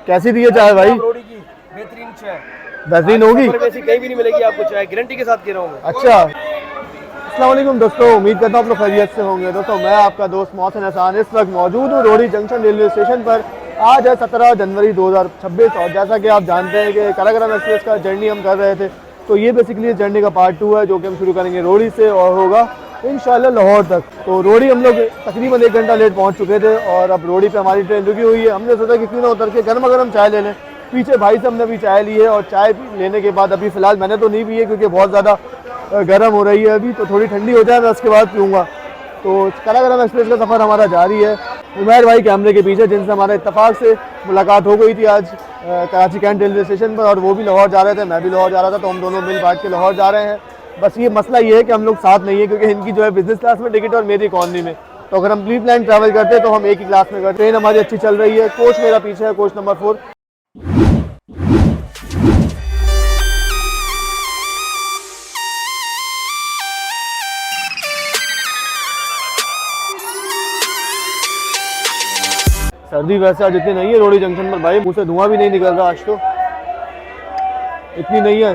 कैसी दी है चाय भाई? रोड़ी की बेहतरीन चाय, बेहतरीन होगी। कहीं भी नहीं मिलेगी आपको चाय, गारंटी के साथ कह रहा हूँ। अच्छा, अस्सलाम वालेकुम दोस्तों, उम्मीद करता हूँ आप लोग खैरियत से होंगे। दोस्तों मैं आपका दोस्त मोहसिन हसन इस वक्त मौजूद हूँ रोड़ी जंक्शन रेलवे स्टेशन पर। आज है 17 जनवरी 2026 और जैसा कि आप जानते हैं कि काराकोरम एक्सप्रेस का जर्नी हम कर रहे थे, तो ये बेसिकली इस जर्नी का पार्ट 2 है जो कि हम शुरू करेंगे रोड़ी से और होगा इंशाल्लाह लाहौर तक। तो रोड़ी हम लोग तकरीबन 1 घंटा लेट पहुँच चुके थे और अब रोड़ी पे हमारी ट्रेन रुकी हुई है। हमने सोचा कि क्यों ना उतर के गर्मा गर्म चाय ले लें। पीछे भाई साहब ने भी चाय ली है और चाय लेने के बाद अभी फ़िलहाल मैंने तो नहीं पी है क्योंकि बहुत ज़्यादा गर्म हो रही है अभी, तो थोड़ी ठंडी हो जाए मैं उसके बाद पीऊँगा। तो काराकोरम एक्सप्रेस का सफ़र हमारा जारी है। उमैर भाई कैमरे के पीछे, जिनसे हमारा इत्तेफाक से मुलाकात हो गई थी आज कराची कैंट रेलवे स्टेशन पर, और वो भी लाहौर जा रहे थे, मैं भी लाहौर जा रहा था, तो हम दोनों मिल बांट के लाहौर जा रहे हैं। बस ये मसला ये है कि हम लोग साथ नहीं है क्योंकि इनकी जो है बिजनेस क्लास में टिकट और मेरी इकॉनमी में। तो अगर हम प्री प्लान ट्रैवल करते हैं तो हम एक ही क्लास में करते। ट्रेन हमारी अच्छी चल रही है, कोच मेरा पीछे है, कोच नंबर 4। सर्दी वैसे आज इतनी नहीं है रोड़ी जंक्शन पर भाई, मुँह से धुआं भी नहीं निकल रहा आज, तो इतनी नहीं है।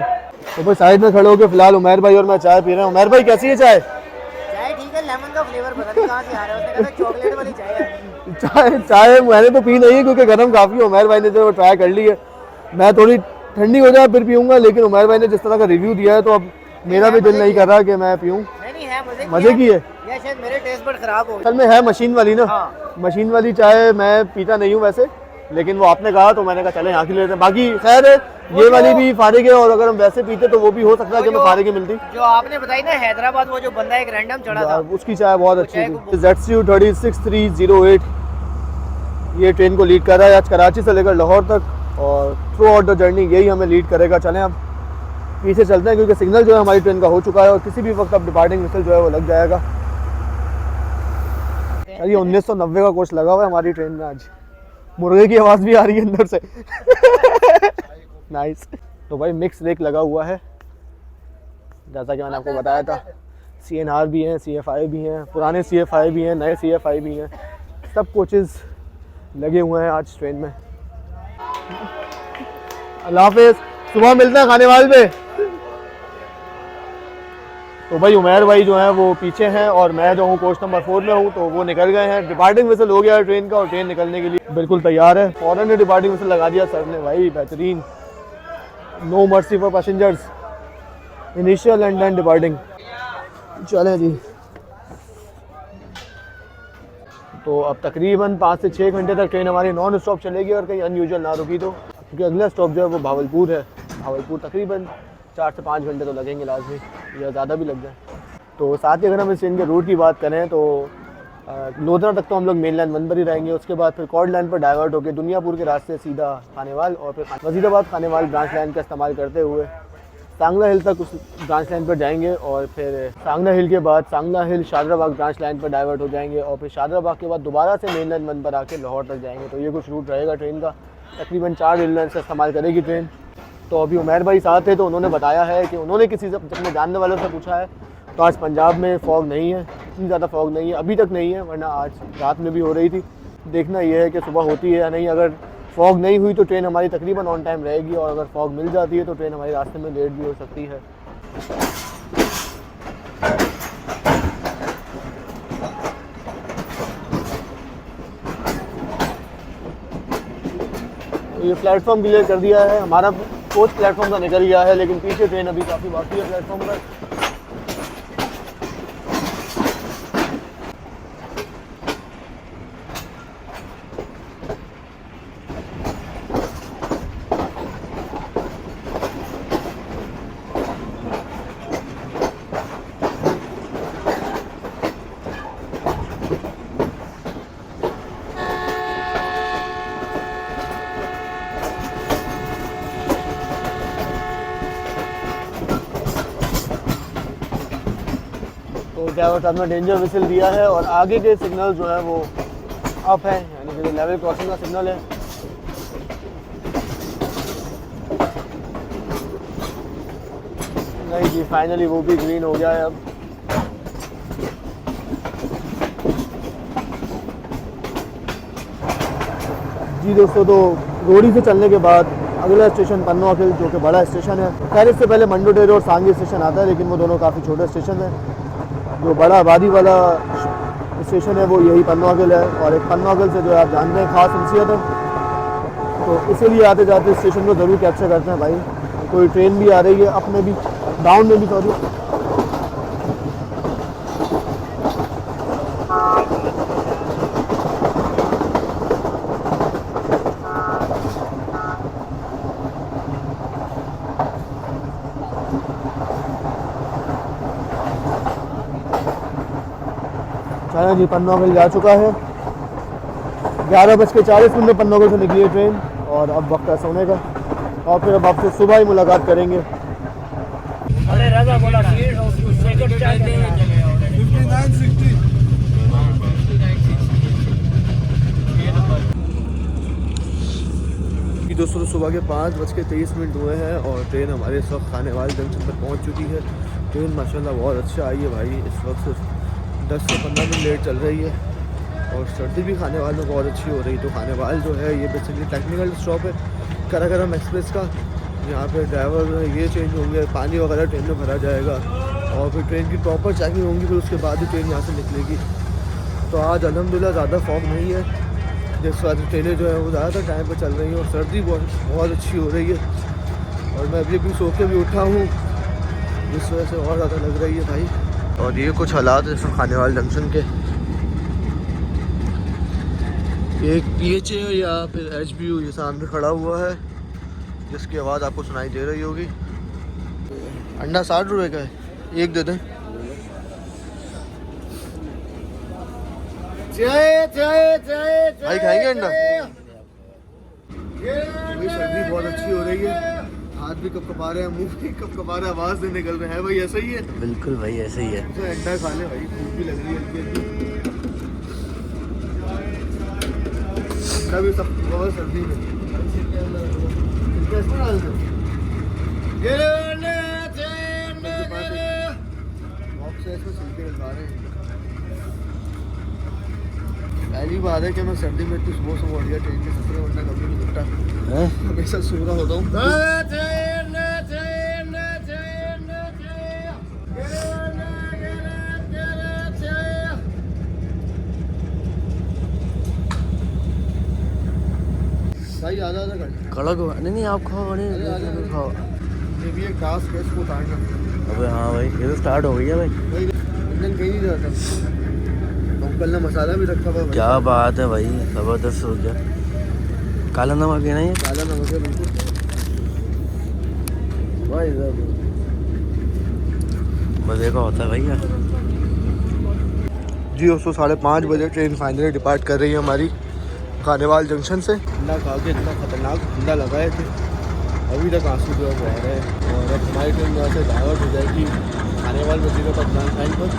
तो भाई साइड में खड़े होकर फिलहाल उमैर भाई और मैं चाय पी रहे हैं। उमैर भाई कैसी है चाय? चाय ठीक है, लेमन का फ्लेवर पता नहीं कहाँ से आ रहा है, उसने कहा चॉकलेट वाली चाय है। चाय मैंने तो पी नहीं है क्योंकि गर्म काफ़ी है। उमैर भाई ने जो ट्राई कर ली है, मैं थोड़ी ठंडी हो जाए फिर पीऊँगा, लेकिन उमैर भाई ने जिस तरह का रिव्यू दिया है तो अब मेरा भी दिल नहीं कर रहा कि मैं पीऊँ। नहीं है मज़े की है या शायद मेरे टेस्ट बड खराब हो। असल में है मशीन वाली ना। हाँ। मशीन वाली चाय मैं पीता नहीं हूँ वैसे, लेकिन वो आपने कहा तो मैंने कहा चले यहाँ की लेते हैं। बाकी खैर है, ये वाली भी फारिग है और अगर हम वैसे पीते तो वो भी हो सकता है कि हमें फारिग मिलती। जो आपने बताई ना हैदराबाद, वो जो बंदा एक रैंडम चढ़ा था, उसकी चाय बहुत अच्छी थी। ZCU 36308 ये ट्रेन को लीड कर रहा है आज कराची से लेकर लाहौर तक, और थ्रू आउट द जर्नी यही हमें लीड करेगा। चलें अब पीछे चलते हैं क्योंकि सिग्नल जो है हमारी ट्रेन का हो चुका है और किसी भी वक्त अब डिपार्टिंग विसल जो है वो लग जाएगा। ये 1990 का कोर्स लगा हुआ है हमारी ट्रेन में। आज मुर्गे की आवाज़ भी आ रही है अंदर से। नाइस। तो भाई मिक्स रेक लगा हुआ है जैसा कि मैंने आपको बताया था। CNR भी हैं, CFI भी हैं, पुराने CFI भी हैं, नए CFI भी हैं, सब कोचेज़ लगे हुए हैं आज ट्रेन में। अल्लाह हाफिज़, सुबह मिलते हैं खाने वाले पे। तो भाई उमैर भाई जो है वो पीछे हैं और मैं जो हूँ कोच नंबर 4 में हूँ, तो वो निकल गए हैं। डिपार्टिंग विसल हो गया है ट्रेन का और ट्रेन निकलने के लिए बिल्कुल तैयार है। फौरन ने डिपार्टिंग विसल लगा दिया सर ने भाई, बेहतरीन। No mercy for passengers, initial and then departing. चलें जी, तो अब तकरीबन 5 से 6 घंटे तक ट्रेन हमारी नॉन स्टॉप चलेगी और कहीं अनयूजुअल ना रुकी तो, क्योंकि अगला स्टॉप जो है वो भावलपुर है। भावलपुर तकरीबन 4 से 5 घंटे तो लगेंगे लाजमी, या ज़्यादा भी लग जाए। तो साथ ही अगर हम इस ट्रेन के रूट की बात करें तो लोधरा तक तो हम लोग मेन लाइन 1 पर ही रहेंगे। उसके बाद फिर कॉर्ड लाइन पर डाइवर्ट होकर दुनियापुर के रास्ते सीधा खानेवाल और फिर वजीराबाद खानेवाल ब्रांच लाइन का इस्तेमाल करते हुए सांगला हिल तक उस ब्रांच लाइन पर जाएंगे और फिर सांगला हिल के बाद सांगला हिल शादराबाग ब्रांच लाइन पर डाइवर्ट हो जाएंगे और फिर शादराबाग के बाद दोबारा से मेन लाइन 1 पर आके लाहौर तक जाएंगे। तो ये कुछ रूट रहेगा ट्रेन का। तकरीबन 4 रेल लाइन का इस्तेमाल करेगी ट्रेन। तो अभी उमैर भाई साथ थे तो उन्होंने बताया है कि उन्होंने किसी से अपने जानने वालों से पूछा है तो आज पंजाब में फॉग नहीं है, इतनी ज़्यादा फॉग नहीं है अभी तक नहीं है, वरना आज रात में भी हो रही थी। देखना यह है कि सुबह होती है या नहीं। अगर फॉग नहीं हुई तो ट्रेन हमारी तकरीबन ऑन टाइम रहेगी और अगर फॉग मिल जाती है तो ट्रेन हमारी रास्ते में लेट भी हो सकती है। तो ये प्लेटफॉर्म क्लियर कर दिया है हमारा, कोच प्लेटफॉर्म का निकल गया है, लेकिन पीछे ट्रेन अभी काफ़ी बाकी है प्लेटफॉर्म पर। तो ड्राइवर साहब ने डेंजर विसल दिया है और आगे के सिग्नल जो है वो अप है, यानी कि लेवल क्रॉसिंग का सिग्नल है। नहीं जी, फाइनली वो भी ग्रीन हो गया है अब। जी दोस्तों, तो रोडी से चलने के बाद अगला स्टेशन पन्नो अखिल जो कि बड़ा स्टेशन है। खैर इससे पहले मंडोडेरो और सांगी स्टेशन आता है, लेकिन वो दोनों काफ़ी छोटे स्टेशन हैं। जो बड़ा आबादी वाला स्टेशन है वो यही पन्नो अखिल है। और एक पन्नो अखिल से जो आप जानते हैं ख़ास हैसियत है, तो इसीलिए आते जाते स्टेशन को ज़रूर कैप्चर करते हैं भाई। कोई ट्रेन भी आ रही है अप में भी, डाउन में भी, सॉरी। चाइना जी पन्नो अखिल जा चुका है। 11:40 में पन्नो अखिल से निकली है ट्रेन और अब वक्त है सोने का। और फिर अब आपसे सुबह ही मुलाकात करेंगे। अरे राजा बोला सेकंड चाय देंगे 5960 दोस्तों सुबह के 5:23 हुए हैं और ट्रेन हमारे इस वक्त खानेवाल जंक्शन पर पहुंच चुकी है। ट्रेन माशाल्लाह बहुत अच्छा आई है भाई। इस वक्त सिर्फ 10 से 15 मिनट लेट चल रही है और सर्दी भी खानेवाल में बहुत अच्छी हो रही है। तो खानेवाल जो है ये बेसिकली टेक्निकल स्टॉप है कराकरम एक्सप्रेस का। यहाँ पे ड्राइवर ये चेंज होंगे, पानी वगैरह ट्रेन में भरा जाएगा और फिर ट्रेन की प्रॉपर चेकिंग होंगी, फिर उसके बाद ही ट्रेन यहाँ से निकलेगी। तो आज अल्हम्दुलिल्लाह ज़्यादा फॉग नहीं है, जिस वजह से ट्रेनें जो है वो ज़्यादातर टाइम पर चल रही हैं और सर्दी बहुत अच्छी हो रही है। और मैं अभी सो के भी उठा हूँ, जिस वजह से और ज़्यादा लग रही है भाई। और ये कुछ हालात है खानेवाल जंक्शन के। एक PHA या फिर HBU ये सामने खड़ा हुआ है, जिसकी आवाज़ आपको सुनाई दे रही होगी। अंडा 60 रुपये का है, एक दे दें। भाई खाएंगे अंडा? सर्दी बहुत अच्छी हो रही है, हाथ भी कपकपा रहे हैं, मुंह भी कपकपा रहे हैं, आवाज़ नहीं निकल रहे हैं भाई। ऐसा ही है? बिल्कुल भाई ऐसे ही है। तो अंडा खा ले भाई, भूख भी लग रही है। अंडा भी सब बहुत सर्दी में पहली बात है कि मैं सर्दी में इतनी सुबह सुबह उठ गया ट्रेन के सफर, वरना कभी नहीं उठता, हमेशा सो रहा होता हूँ। भाई आधा घंटा कड़क हुआ नहीं आप खाओ नहीं खाओ। ये भी एक टास्क है, इसको उतारना। अबे हाँ भाई ये तो स्टार्ट हो गई है भाई। इंजन कहीं नहीं जाता। कल ना मसाला भी रखा हुआ है। क्या बात है भाई, ज़बरदस्त हो गया। काला नमक है ना ये? काला नमक है बिल्कुल भाई मज़े का होता है भैया। जी दोस्तों 5:30 बजे ट्रेन फाइनली डिपार्ट कर रही है हमारी खानेवाल जंक्शन से। अंडा खा के इतना ख़तरनाक ठंडा लगाए थे, अभी तक आंसू जो है बह रहे हैं। और अब हमारी ट्रेन यहाँ से डाइवर्ट हो जाएगी खानेवाल वजीराबाद ब्रांच लाइन पर।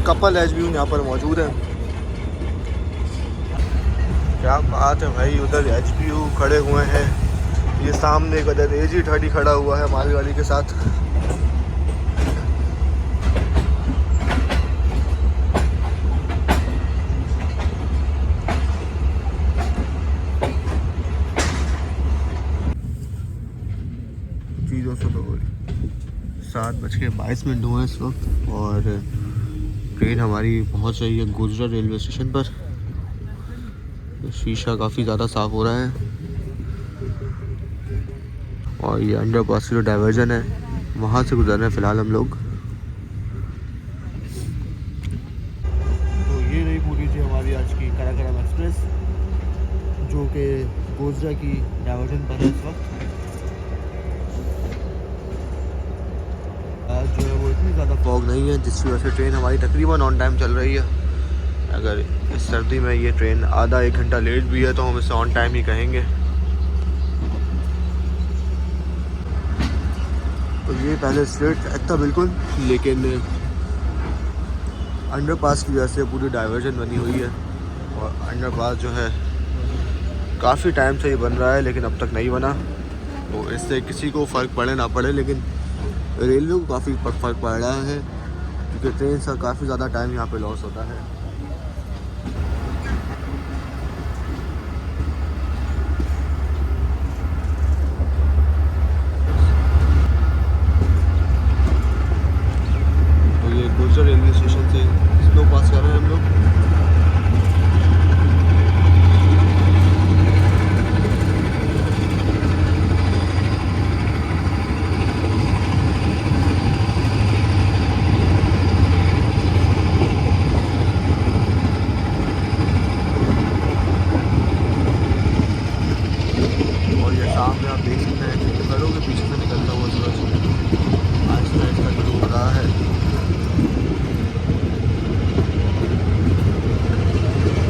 कपल HBU यहाँ पर मौजूद है। क्या बात है भाई, उधर HBU खड़े हुए हैं, ये सामने एक उधर AG30 खड़ा हुआ है मालगाड़ी के साथ। जी दोस्तों तो 7:22 हुए इस वक्त और ट्रेन हमारी पहुंच रही है गुजरा रेलवे स्टेशन पर। शीशा काफ़ी ज़्यादा साफ़ हो रहा है और ये अंडरपास जो डाइवर्जन है वहाँ से गुजर रहे हैं फ़िलहाल हम लोग। तो ये रही पूरी थी हमारी आज की कराकरम एक्सप्रेस, जो कि गुजरा की डाइवर्जन पर है इस वक्त। आज जो है वो इतनी ज़्यादा फॉग नहीं है, जिसकी वजह से ट्रेन हमारी तकरीबन ऑन टाइम चल रही है। अगर इस सर्दी में ये ट्रेन आधा 1 घंटा लेट भी है तो हम इसे ऑन टाइम ही कहेंगे। तो ये पहले स्ट्रेट ट्रैक था बिल्कुल, लेकिन अंडरपास की वजह से पूरी डाइवर्जन बनी हुई है और अंडरपास जो है काफ़ी टाइम से ही बन रहा है लेकिन अब तक नहीं बना। तो इससे किसी को फ़र्क पड़े ना पड़े लेकिन रेलवे को काफ़ी फ़र्क पड़ रहा है क्योंकि ट्रेन से काफ़ी ज़्यादा टाइम यहाँ पे लॉस होता है। तो ये गुर्जर रेलवे स्टेशन से स्लो पास कर रहे हैं हम लोग। और ये सामने आप देख सकते हैं कि घरों के पीछे से निकलता हुआ सूरज आहिस्ता आहिस्ता शुरू हो रहा है।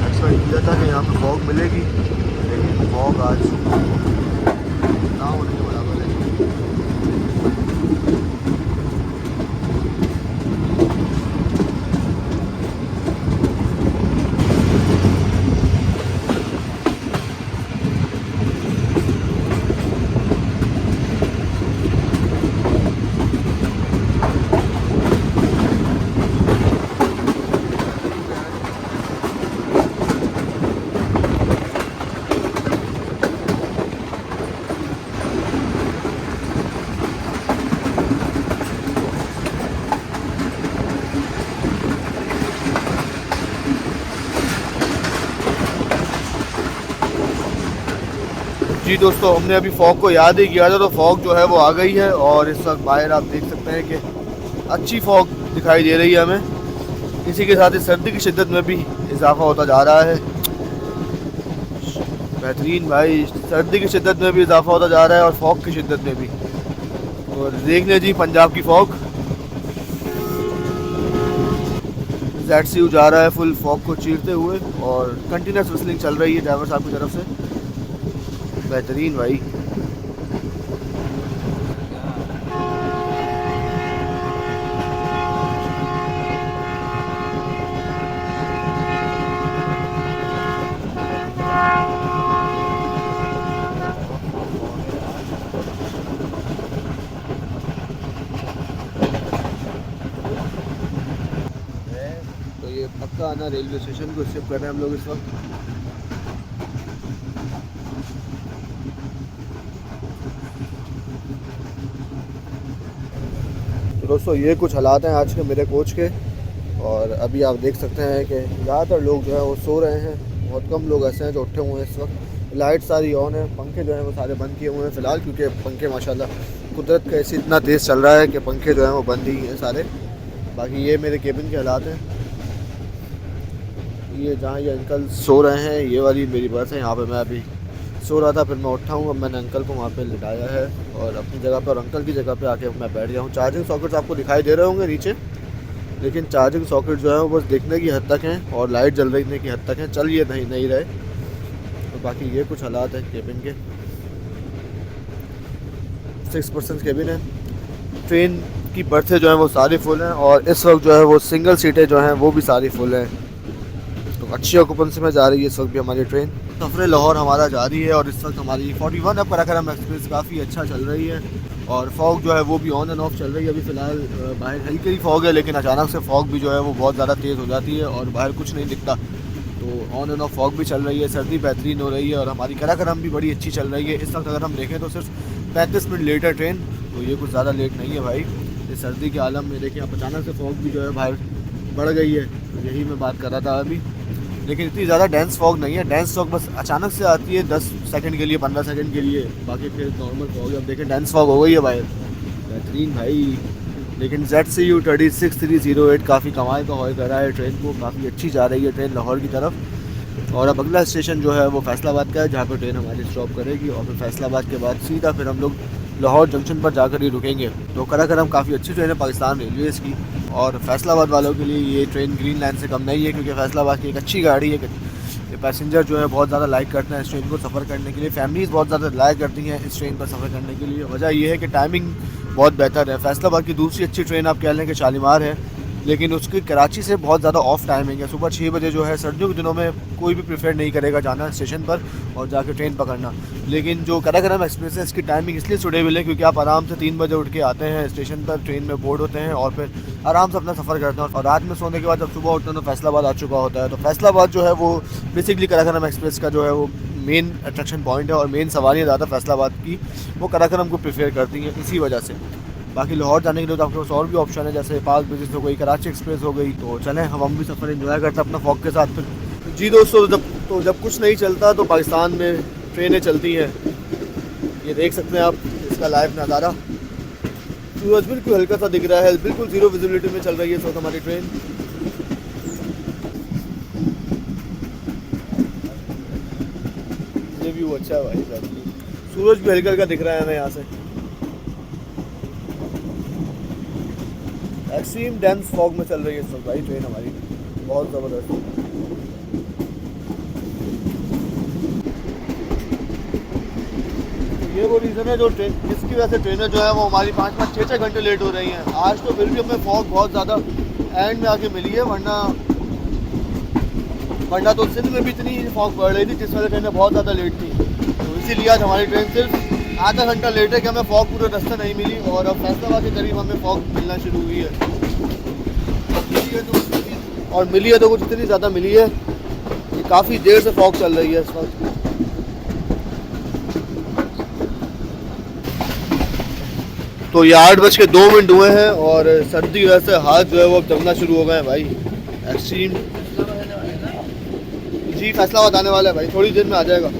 एक्सपेक्ट किया था कि यहाँ पे फॉग मिलेगी लेकिन फॉग आज ना होने के बराबर है। जी दोस्तों, हमने अभी फॉग को याद ही किया था तो फॉग जो है वो आ गई है और इस वक्त बाहर आप देख सकते हैं कि अच्छी फॉग दिखाई दे रही है हमें। इसी के साथ ही सर्दी की शिद्दत में भी इजाफा होता जा रहा है। बेहतरीन भाई, सर्दी की शिद्दत में भी इजाफा होता जा रहा है और फॉग की शिद्दत में भी। और देख लें जी पंजाब की फॉग, ZCU जा रहा है फुल फॉग को चीरते हुए और कंटिन्यूस विस्लिंग चल रही है ड्राइवर साहब की तरफ से। बेहतरीन भाई। तो ये पक्का आना रेलवे स्टेशन को शिफ्ट कर रहे हैं हम लोग इस वक्त। तो दोस्तों ये कुछ हालात हैं आज के मेरे कोच के और अभी आप देख सकते हैं कि ज़्यादातर लोग जो है वो सो रहे हैं। बहुत कम लोग ऐसे हैं जो उठे हुए हैं इस वक्त। लाइट सारी ऑन है, पंखे जो हैं वो सारे बंद किए हुए हैं फ़िलहाल क्योंकि पंखे माशाल्लाह कुदरत का ऐसी इतना तेज़ चल रहा है कि पंखे जो हैं वो बंद ही हैं सारे। बाकी ये मेरे केबिन के हालात हैं। ये जहाँ ये अंकल सो रहे हैं ये वाली मेरी बस है, यहाँ पे मैं अभी सो रहा था, फिर मैं उठा हूँ। अब मैंने अंकल को वहाँ पे लिटाया है और अपनी जगह पर और अंकल की जगह पे आके मैं बैठ गया हूँ। चार्जिंग सॉकेट्स आपको दिखाई दे रहे होंगे नीचे, लेकिन चार्जिंग सॉकेट जो है वो बस दिखने की हद तक हैं और लाइट जलने की हद तक हैं, चल ये नहीं रहे। तो बाकी ये कुछ हालात हैं केबिन के। 6% केबिन है। ट्रेन की बर्थें जो हैं वो सारी फुल हैं और इस वक्त जो है वो सिंगल सीटें जो हैं वो भी सारी फुल हैं। तो अच्छी ऑक्यूपेंसी में जा रही है इस वक्त भी हमारी ट्रेन। सफ़र लाहौर हमारा जारी है और इस वक्त हमारी 41 अब कराकरम एक्सप्रेस काफ़ी अच्छा चल रही है और फॉग जो है वो भी ऑन एंड ऑफ चल रही है। अभी फ़िलहाल बाहर हल्की ही फॉग है लेकिन अचानक से फॉग भी जो है वो बहुत ज़्यादा तेज़ हो जाती है और बाहर कुछ नहीं दिखता। तो ऑन एंड ऑफ फॉग भी चल रही है, सर्दी बेहतरीन हो रही है और हमारी कराकरम भी बड़ी अच्छी चल रही है। इस वक्त अगर हम देखें तो सिर्फ 35 मिनट लेट है ट्रेन, तो ये कुछ ज़्यादा लेट नहीं है भाई। इस सर्दी के आलम में देखिए आप अचानक से फॉग भी जो है बाहर बढ़ गई है, तो यही मैं बात कर रहा था अभी। लेकिन इतनी ज़्यादा डेंस फॉग नहीं है, डेंस फॉग बस अचानक से आती है 10 सेकंड के लिए, 15 सेकंड के लिए, बाकी फिर नॉर्मल फॉग है। अब देखें डेंस फॉग हो गई है बाहर, बेहतरीन भाई। लेकिन ZCU 36308 काफ़ी कमाल का हॉल कर रहा है ट्रेन को, काफ़ी अच्छी जा रही है ट्रेन लाहौर की तरफ। और अब अगला स्टेशन जो है वो फैसलाबाद का है जहाँ पर ट्रेन हमारी स्टॉप करेगी और फिर फैसलाबाद के बाद सीधा फिर हम लोग लाहौर जंक्शन पर जाकर ही रुकेंगे। तो कराकरम काफ़ी अच्छी ट्रेन है पाकिस्तान रेलवेज़ की और फैसलाबाद वालों के लिए ये ट्रेन ग्रीन लाइन से कम नहीं है क्योंकि फैसलाबाद की एक अच्छी गाड़ी है। ये पैसेंजर जो है बहुत ज़्यादा लाइक करते हैं इस ट्रेन को सफ़र करने के लिए, फैमिलीज़ बहुत ज़्यादा लाइक करती हैं इस ट्रेन पर सफ़र करने के लिए। वजह यह है कि टाइमिंग बहुत बेहतर है। फैसलाबाद की दूसरी अच्छी ट्रेन आप कह लें कि शालीमार है, लेकिन उसकी कराची से बहुत ज़्यादा ऑफ टाइमिंग है। सुबह 6 बजे जो है सर्दियों के दिनों में कोई भी प्रेफर नहीं करेगा जाना स्टेशन पर और जाके ट्रेन पकड़ना। लेकिन जो कराकोरम एक्सप्रेस है इसकी टाइमिंग इसलिए सूटेबल है क्योंकि आप आराम से 3 बजे उठ के आते हैं स्टेशन पर, ट्रेन में बोर्ड होते हैं और फिर आराम से अपना सफ़र करते हैं और रात में सोने के बाद जब सुबह उठते हैं तो फैसलाबाद आ चुका होता है। तो फैसलाबाद जो है वो बेसिकली कराकोरम एक्सप्रेस का जो है वो मेन अट्रैक्शन पॉइंट है और मेन सवारियाँ ज़्यादा फैसलाबाद की वो कराकोरम को प्रेफर करती हैं इसी वजह से। बाकी लाहौर जाने के लिए तो आपके पास और भी ऑप्शन है, जैसे पाक ब्रिजेस हो गई, कराची एक्सप्रेस हो गई। तो चलें हम भी सफ़र एंजॉय करते हैं अपना फॉग के साथ। फिर जी दोस्तों, जब कुछ नहीं चलता तो पाकिस्तान में ट्रेनें चलती हैं। ये देख सकते हैं आप इसका लाइव नज़ारा। सूरज बिल्कुल हल्का सा दिख रहा है, बिल्कुल ज़ीरो विजिबिलिटी में चल रही है इस वक्त हमारी ट्रेन। ये व्यू अच्छा है भाई, सूरज भी हल्का हल्का दिख रहा है हमें यहाँ से। एक्सट्रीम डेंस फॉग में चल रही है इस वक्त भाई ट्रेन हमारी, बहुत ज़बरदस्त। ये वो रीज़न है जो ट्रेन जिसकी वजह से ट्रेनें जो है वो हमारी 5-5, 6-6 घंटे लेट हो रही हैं। आज तो फिर भी हमें फॉग बहुत ज़्यादा एंड में आके मिली है, वरना तो सिंध में भी इतनी फॉग बढ़ रही थी जिस वजह से ट्रेनें बहुत ज़्यादा लेट थी। तो इसीलिए आज हमारी ट्रेन सिर्फ आधा घंटा लेट है कि हमें फॉग पूरे रास्ते नहीं मिली और अब फैसलाबाद के करीब हमें फॉग मिलना शुरू हुई है। और मिली है तो कुछ इतनी ज़्यादा मिली है कि काफ़ी देर से फॉग चल रही है इस वक्त। तो ये 8:02 हुए हैं और सर्दी की वजह से हाथ जो है वो अब जमना शुरू हो गए हैं भाई। एक्सट्रीम जी फैसलाबाद आने वाला है भाई, थोड़ी देर में आ जाएगा।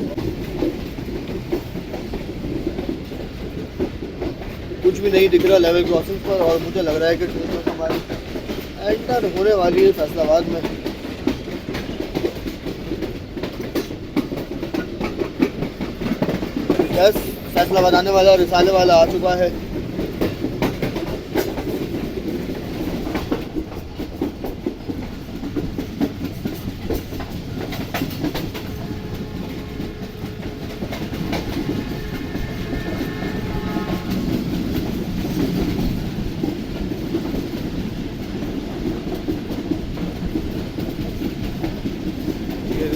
कुछ भी नहीं दिख रहा लेवल क्रॉसिंग पर और मुझे लग रहा है कि ट्रेन हमारी एंटर होने वाली है फैसलाबाद में। बस फैसलाबाद आने वाला और रिसाले वाला आ चुका है।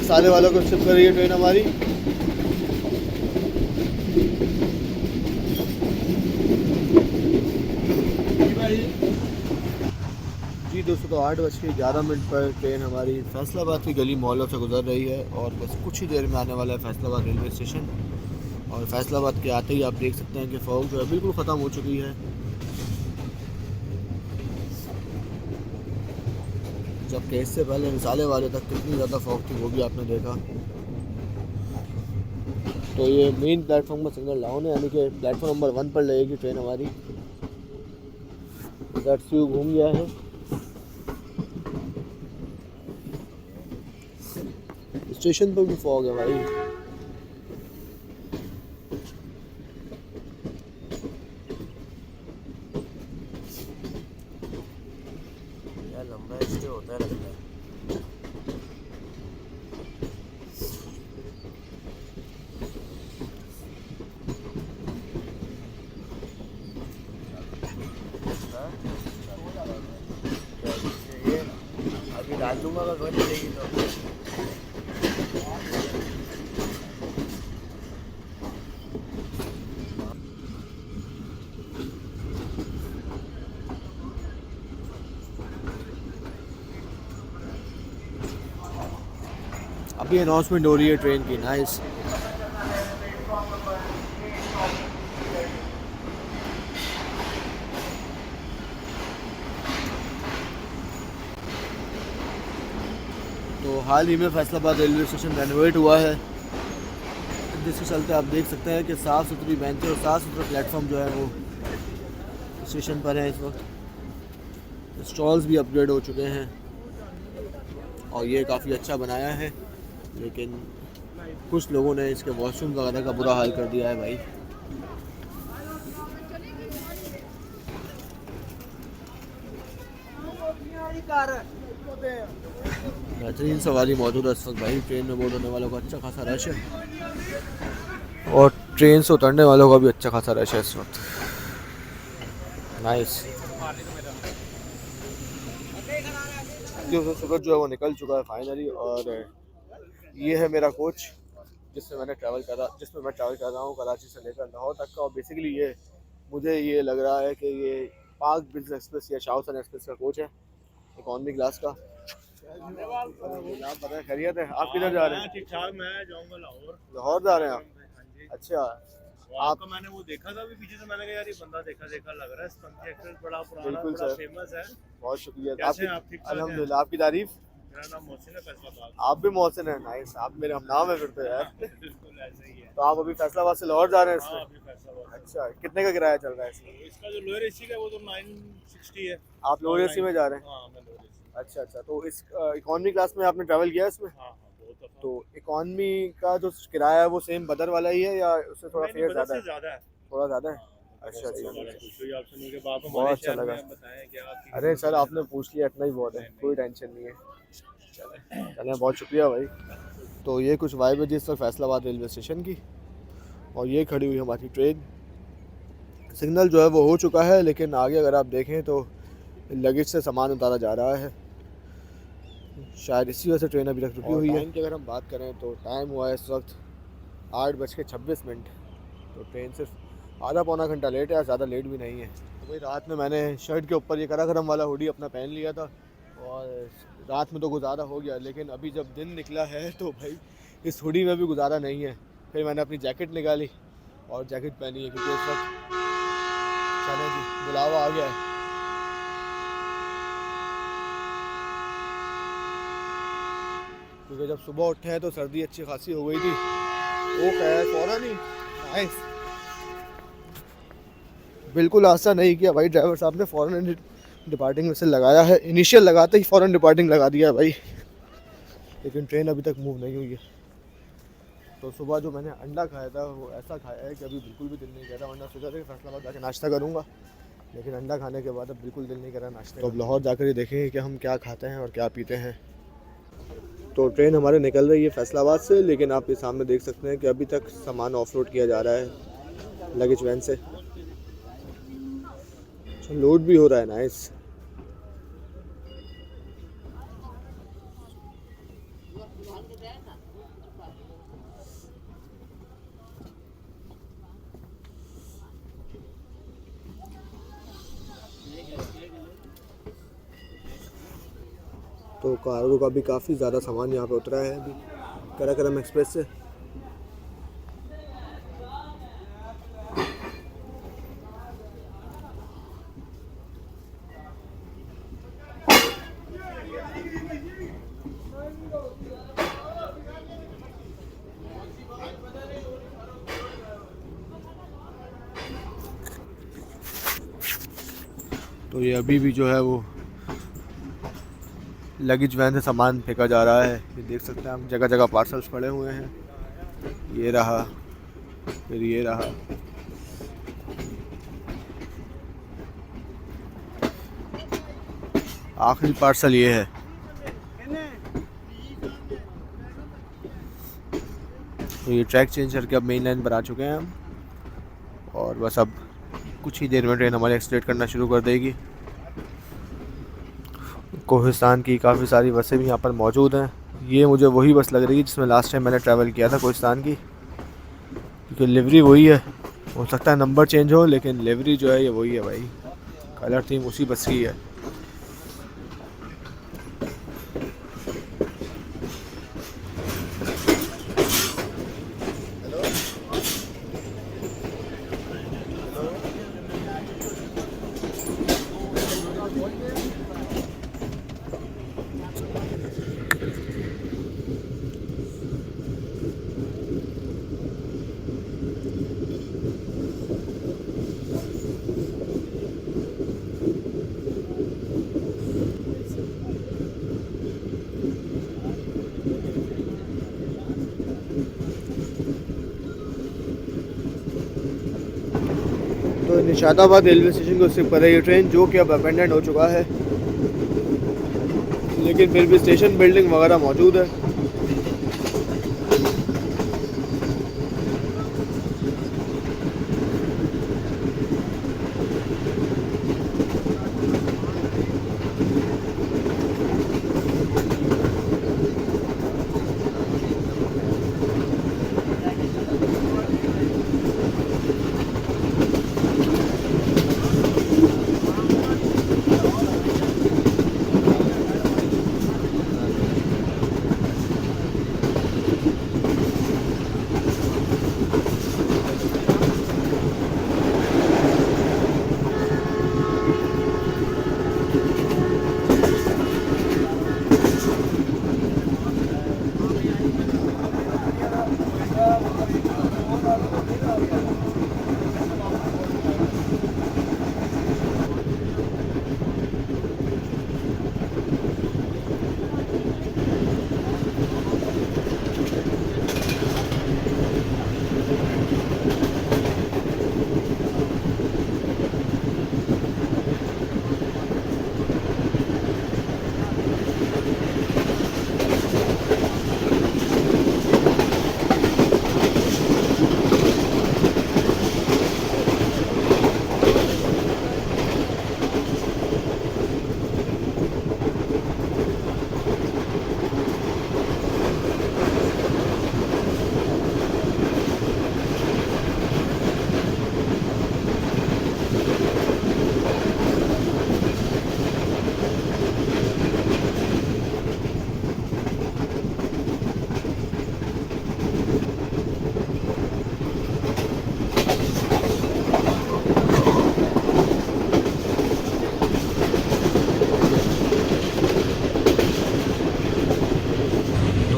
साले वालों को शिफ्ट कर रही है ट्रेन हमारी। जी दोस्तों, तो 8:11 पर ट्रेन हमारी फैसलाबाद की गली मोहल्लों से गुजर रही है और बस कुछ ही देर में आने वाला है फैसलाबाद रेलवे स्टेशन। और फैसलाबाद के आते ही आप देख सकते हैं कि फॉग जो है बिल्कुल ख़त्म हो चुकी है। जबकि इससे पहले रिसाले वाले तक कितनी ज़्यादा फॉग थी वो भी आपने देखा। तो ये मेन प्लेटफॉर्म पर सिग्नल डाउन है, यानी कि प्लेटफॉर्म नंबर 1 पर लगेगी ट्रेन हमारी। दैट्स यू घूम गया है। स्टेशन पर भी फॉग है भाई। लंबा स्टे होता है लगता है। अभी डाल दूंगा अगर घर चलेगी तो। अभी अनाउंसमेंट हो रही है ट्रेन की। नाइस। तो हाल ही में फैसलाबाद रेलवे स्टेशन रेनोवेट हुआ है, जिसके चलते आप देख सकते हैं कि साफ़ सुथरी बेंचें और साफ़ सुथरा प्लेटफॉर्म जो है वो स्टेशन पर है इस वक्त। स्टॉल्स भी अपग्रेड हो चुके हैं और ये काफ़ी अच्छा बनाया है, लेकिन कुछ लोगों ने इसके वॉशरूम वगैरह का बुरा हाल कर दिया है भाई। बेहतरीन सवारी मौजूद है इस वक्त भाई। ट्रेन में बोर्ड होने वालों का अच्छा खासा रश है और ट्रेन से उतरने वालों का भी अच्छा खासा रश है इस वक्त। नाइस। बस्तियों से सूरज जो है वो निकल चुका है फाइनली। और ये है मेरा कोच जिसमें मैं ट्रैवल कर रहा हूँ कराची से लेकर लाहौर तक का। और बेसिकली ये मुझे ये लग रहा है कि ये पाक बिजनेस एक्सप्रेस या शाहसन एक्सप्रेस का कोच है, इकॉनमी क्लास का। आप बताएं खैरियत है? आप किधर जा रहे हैं? ठीक ठाक, मैं जाऊंगा लाहौर। लाहौर जा रहे हैं आप? हाँ जी। अच्छा, आपका मैंने वो देखा था अभी पीछे से, मैंने कहा यार ये बंदा देखा देखा लग रहा है। स्पंजी एक्सप्रेस बड़ा पुराना, बिल्कुल बड़ा सर। फेमस है। बहुत शुक्रिया। कैसे हैं आप? ठीक ठाक हैं? अल्हम्दुलिल्लाह, आपकी तारीफ। मेरा नाम मोहसिन है, फैसलाबाद। आप भी मोहसिन हैं? नाइस, आप मेरे हम नाम है फिर तो यार। बिल्कुल ऐसा ही है। तो आप अभी फैसलाबाद से लाहौर जा रहे हैं हाँ, इसमें? अभी फैसलाबाद। अच्छा, कितने का किराया चल रहा है इसमें? इसका जो लोअर एसी का है वो तो 960 है। आप लोअर एसी में जा रहे हैं? हाँ, मैं लोअर एसी। अच्छा अच्छा, तो इस इकॉनमी क्लास में आपने ट्रैवल किया है इसमें? हाँ हाँ, बहुत दफा। तो इकॉनमी का जो किराया है वो सेम बदर वाला ही है या उससे थोड़ा नहीं, फेयर बदर ज़्यादा से है? ज्यादा है। थोड़ा ज़्यादा है? अच्छा बहुत अच्छा। बड़ा खुश हुई आपसे मिलके। बाप बहुत हमारे अच्छा शहर में लगा। आप बताएं क्या आपकी। अरे सर, आपने पूछ लिया, इतना ही बहुत है, कोई टेंशन नहीं है। चलें, बहुत शुक्रिया भाई। तो ये कुछ वाइब है जिस वक्त फैसलाबाद रेलवे स्टेशन की। और ये खड़ी हुई हमारी ट्रेन। सिग्नल जो है वो हो चुका है, लेकिन आगे अगर आप देखें तो लगेज से सामान उतारा जा रहा है। शायद इसी वजह से ट्रेन अभी तक रुकी हुई है। टाइम की अगर हम बात करें तो टाइम हुआ है इस वक्त 8:26। तो ट्रेन सिर्फ आधा पौना घंटा लेट है, ज़्यादा लेट भी नहीं है। तो भाई रात में मैंने शर्ट के ऊपर ये कराकरम वाला हुडी अपना पहन लिया था और रात में तो गुजारा हो गया, लेकिन अभी जब दिन निकला है तो भाई इस हुडी में भी गुजारा नहीं है। फिर मैंने अपनी जैकेट निकाली और जैकेट पहनी है क्योंकि इस वक्त चले जी बुलावा आ गया है। क्योंकि जब सुबह उठे हैं तो सर्दी अच्छी खासी हो गई थी। वो खैर फ़ौरन ही नाइस, बिल्कुल आस्था नहीं किया भाई ड्राइवर साहब ने, फ़ौरन डिपार्टिंग में से लगाया है। इनिशियल लगाते ही फ़ौरन डिपार्टिंग लगा दिया है भाई, लेकिन ट्रेन अभी तक मूव नहीं हुई है। तो सुबह जो मैंने अंडा खाया था वो ऐसा खाया है कि अभी बिल्कुल भी दिल नहीं कर रहा। वरना सोचा था कि फैसलाबाद जाकर नाश्ता करूँगा, लेकिन अंडा खाने के बाद अब बिल्कुल दिल नहीं कर रहा नाश्ते। तो अब लाहौर जाकर ही देखेंगे कि हम क्या खाते हैं और क्या पीते हैं। तो ट्रेन हमारे निकल रही है फैसलाबाद से, लेकिन आप ये सामने देख सकते हैं कि अभी तक सामान ऑफ रोड किया जा रहा है लगेज वैन से। लोड भी हो रहा है, नाइस। तो कार्गो का भी काफ़ी ज़्यादा सामान यहाँ पे उतरा है अभी कराकरम एक्सप्रेस से। तो ये अभी भी जो है वो लगेज वैन से सामान फेंका जा रहा है। ये देख सकते हैं हम, जगह जगह पार्सल्स पड़े हुए हैं। ये रहा, फिर ये रहा। आखिरी पार्सल ये है। तो ये ट्रैक चेंज करके अब मेन लाइन पर आ चुके हैं हम, और बस अब कुछ ही देर में ट्रेन हमारी एक्सीलरेट करना शुरू कर देगी। कोहिस्तान की काफ़ी सारी बसें भी यहाँ पर मौजूद हैं। ये मुझे वही बस लग रही है जिसमें लास्ट टाइम मैंने ट्रैवल किया था कोहिस्तान की, क्योंकि लिवरी वही है। हो सकता है नंबर चेंज हो, लेकिन लिवरी जो है ये वही है भाई, कलर थीम उसी बस की है। तो निशाताबाद रेलवे स्टेशन को स्किप कर रही है ट्रेन, जो कि अब अबेंडन हो चुका है, लेकिन फिर भी स्टेशन बिल्डिंग वगैरह मौजूद है।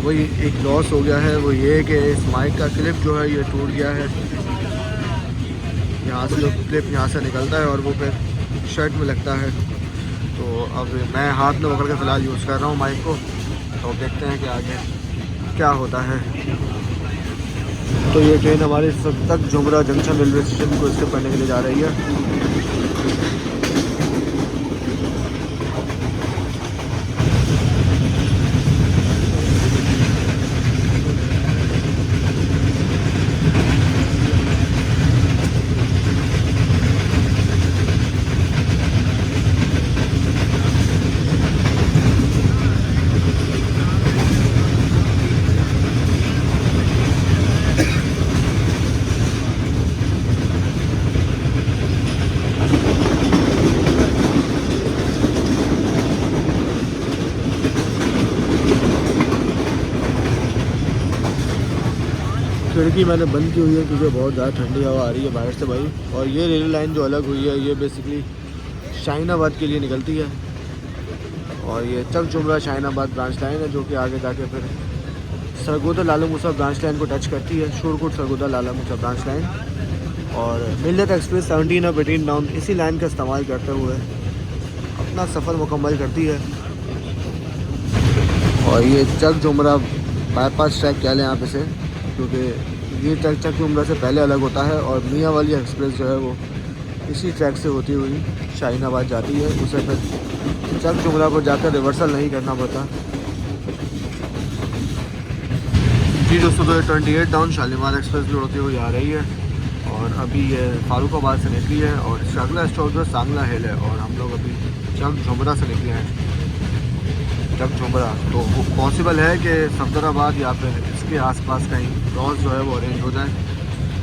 भाई एक लॉस हो गया है, वो ये कि इस माइक का क्लिप जो है ये टूट गया है। यहाँ से जो क्लिप यहाँ से निकलता है और वो फिर शर्ट में लगता है। तो अब मैं हाथ में पकड़ के फ़िलहाल यूज़ कर रहा हूँ माइक को, तो देखते हैं कि आगे क्या होता है। तो ये ट्रेन हमारे तक जुमरा जंक्शन रेलवे स्टेशन को स्किप करने के लिए जा रही है। खिड़की मैंने बंद की हुई है क्योंकि बहुत ज़्यादा ठंडी हवा आ रही है बाहर से भाई। और ये रेलवे लाइन जो अलग हुई है ये बेसिकली शाहीनाबाद के लिए निकलती है, और ये चक जुमरा शाहीनाबाद ब्रांच लाइन है जो कि आगे जाके फिर सरगोदा लाला मूसा ब्रांच लाइन को टच करती है। शोरकोट सरगोदा लाला मूसा ब्रांच लाइन। और मिल्लत एक्सप्रेस 17 और 18 डाउन इसी लाइन का इस्तेमाल करते हुए अपना सफ़र मुकम्मल करती है। और ये चक जुमरा बाईपास ट्रैक कह लें आप इसे, क्योंकि ये ट्रैक चक जुमरा से पहले अलग होता है। और मियाँ वाली एक्सप्रेस जो है वो इसी ट्रैक से होती हुई शाहीनाबाद जाती है। उसे फिर चक जुमरा को जाकर रिवर्सल नहीं करना पड़ता। जी दोस्तों, तो 28 डाउन शालीमार एक्सप्रेस भी होती हुई आ रही है और अभी ये फारूकाबाद से निकली है और इसका अगला स्टॉप जो सांगला हिल है। और हम लोग अभी चक जुमरा से निकले हैं। चक जुमरा तो पॉसिबल है कि सफदराबाद या फिर इसके आसपास कहीं क्रॉस जो है वो अरेंज हो जाए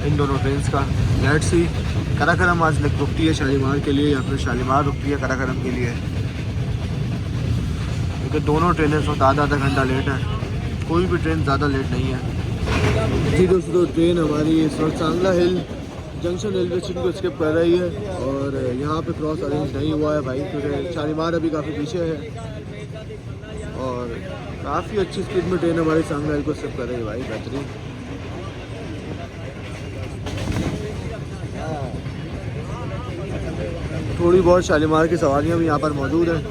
इन दोनों ट्रेन का। लेट्स सी कराकरम आज रुकती है शालीमार के लिए या फिर शालीमार रुकती है कराकरम के लिए, क्योंकि दोनों ट्रेनें इस वक्त आधा घंटा लेट है। कोई भी ट्रेन ज़्यादा लेट नहीं है। जी दोस्तों, ट्रेन हमारी इस वक्त सांगला हिल जंक्शन रेलवे स्टेशन को स्किप कर रही है और यहाँ पे क्रॉस अरेंज नहीं हुआ है भाई, क्योंकि शालीमार अभी काफ़ी पीछे है और काफ़ी अच्छी स्पीड में ट्रेन हमारी सांगला हिल को स्किप कर रही है भाई। बेहतरीन। थोड़ी बहुत शालीमार की सवारियाँ भी यहाँ पर मौजूद हैं।